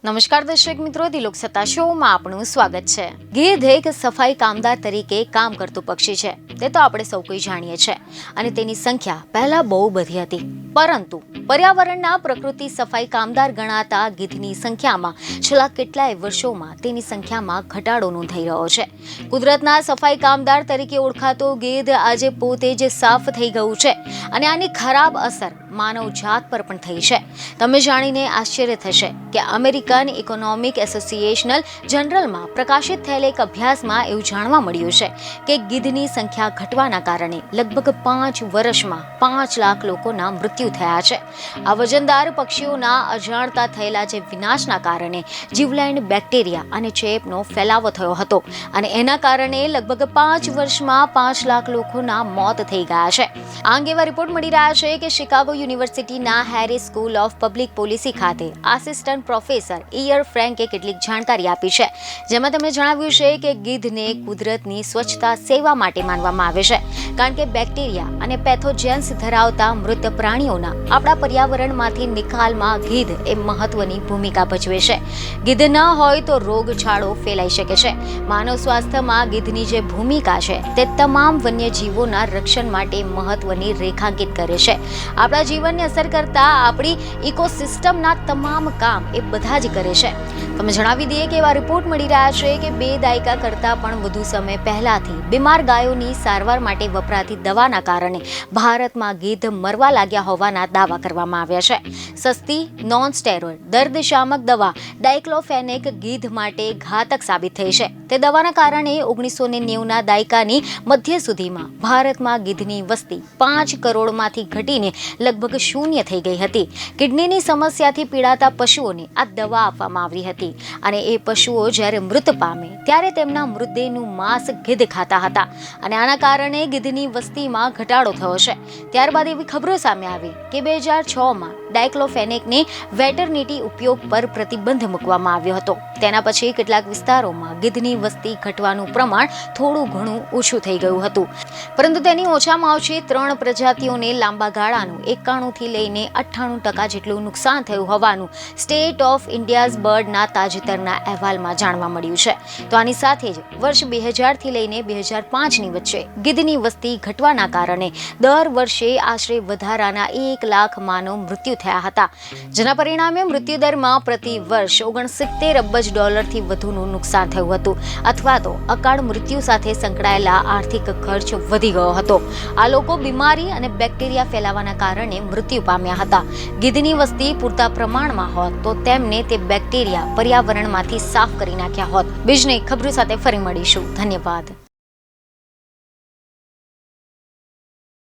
નમસ્કાર દર્શક મિત્રો, દિલોક સત્તા શોમાં આપનું સ્વાગત છે। ગીધ એક સફાઈ કામદાર તરીકે કામ કરતું પક્ષી છે, તે તો આપણે સૌ કોઈ જાણીએ છીએ અને તેની સંખ્યા પહેલા બહુ બધી હતી, પરંતુ પર્યાવરણના પ્રકૃતિ સફાઈ કામદાર ગણાતા ગીધની સંખ્યામાં છેલ્લા કેટલાય વર્ષોમાં તેની સંખ્યામાં ઘટાડો નોંધાઈ રહ્યો છે। કુદરતના સફાઈ કામદાર તરીકે ઓળખાતો ગીધ આજે પોતે જ સાફ થઈ ગયું છે અને આની ખરાબ અસર માનવ જાત પર પણ થઈ છે। તમે જાણીને આશ્ચર્ય થશે કે અમેરિકન ઇકોનોમિક એસોસિએશનલ જનરલમાં પ્રકાશિત થયેલ એક અભ્યાસમાં એવું જાણવા મળ્યું છે કે ગીધની સંખ્યા ઘટવાના કારણે લગભગ 5 વર્ષમાં 5 લાખ લોકોના મૃત્યુ થયા છે। આ વજનદાર પક્ષીઓના અજાણતા થયેલા જે વિનાશના કારણે જીવલેણ બેક્ટેરિયા અને ચેપનો ફેલાવો થયો હતો અને એના કારણે લગભગ 5 વર્ષમાં 5 લાખ લોકોના મોત થઈ ગયા છે। આ અંગે એવા રિપોર્ટ મળી રહ્યા છે કે શિકાગો યુનિવર્સિટીના Harris school of public policy ખાતે આસિસ્ટન્ટ પ્રોફેસર ઇયર ફ્રેન્કે કેટલીક જાણકારી આપી છે, જેમાં તેમણે જણાવ્યું છે કે ગીધને કુદરતની સ્વચ્છતા સેવા માટે માનવામાં આવે છે, કારણ કે બેક્ટેરિયા અને પેથોજેન્સ ધરાવતા મૃત પ્રાણીઓના આપણા પર્યાવરણમાંથી નિકાલમાં ગીધ એ મહત્વની ભૂમિકા ભજવે છે। ગીધ ન હોય તો રોગચાળો ફેલાઈ શકે છે। માનવ સ્વાસ્થ્યમાં ગીધની જે ભૂમિકા છે તે તમામ વન્યજીવોના રક્ષણ માટે મહત્વની રેખાંકિત કરે છે। આપણા જીવનને અસર કરતા આપણી ઇકોસિસ્ટમના તમામ કામ એ બધા જ કરે છે। તમે જણાવી દઈએ કે એવા રિપોર્ટ મળી રહ્યા છે કે 2 દાયકા કરતાં પણ વધુ સમય પહેલાથી બીમાર ગાયોની સારવાર માટે વપરાતી દવાના કારણે ભારતમાં ગીધ મરવા લાગ્યા હોવાના દાવા કરવામાં આવ્યા છે। સસ્તી નોન સ્ટેરોઇડ દર્દશામક દવા ડાયક્લોફેનેક ગીધ માટે ઘાતક સાબિત થઈ છે। તે દવાના કારણે 1990ના દાયકાની મધ્ય સુધીમાં ભારતમાં ગીધની વસ્તી 5 કરોડમાંથી ઘટીને લગભગ 0 થઈ ગઈ હતી। કિડનીની સમસ્યાથી પીડાતા પશુઓને આ દવા આપવામાં આવી હતી અને એ પશુઓ જ્યારે મૃત પામે ત્યારે તેમના મૃતદેહનું માંસ ગીધ ખાતા હતા અને આના કારણે ગીધની વસ્તીમાં ઘટાડો થયો છે। ત્યારબાદ એવી ખબરો સામે આવી કે 2006માં ડાયક્લોફેનેકની વેટરનિટી ઉપયોગ પર પ્રતિબંધ મૂકવામાં આવ્યો હતો। તેના પછી કેટલાક વિસ્તારોમાં ગીધની વસ્તી ઘટવાનું પ્રમાણ થોડું ઘણું ઓછું થઈ ગયું હતું, પરંતુ તેની ઓછામાં ઓછી 3 પ્રજાતિઓને લાંબા ગાળાનું 91 થી લઈને 98% જેટલું નુકસાન થયું હોવાનું સ્ટેટ ઓફ ઇન્ડિયાઝ બર્ડના તાજેતરના અહેવાલમાં જાણવા મળ્યું છે। તો આની સાથે જ વર્ષ 2000 થી લઈને 2005ની વચ્ચે ગીધની વસ્તી ઘટવાના કારણે દર વર્ષે આશરે વધારાના 1 લાખ માનવ મૃત્યુ થયા હતા, જેના પરિણામે મૃત્યુદરમાં પ્રતિ વર્ષ $69 અબજથી વધુનું નુકસાન થયું હતું અથવા તો અકાળ મૃત્યુ સાથે સંકળાયેલા આર્થિક ખર્ચ વધી ગયો હતો। આ લોકો બીમારી અને બેક્ટેરિયા ફેલાવાના કારણે મૃત્યુ પામ્યા હતા। ગીધની વસ્તી પૂરતા પ્રમાણમાં હોત તો તેમને તે બેક્ટેરિયા પર્યાવરણમાંથી સાફ કરી નાખ્યા હોત। બીજની ખબરો સાથે ફરી મળીશું। ધન્યવાદ।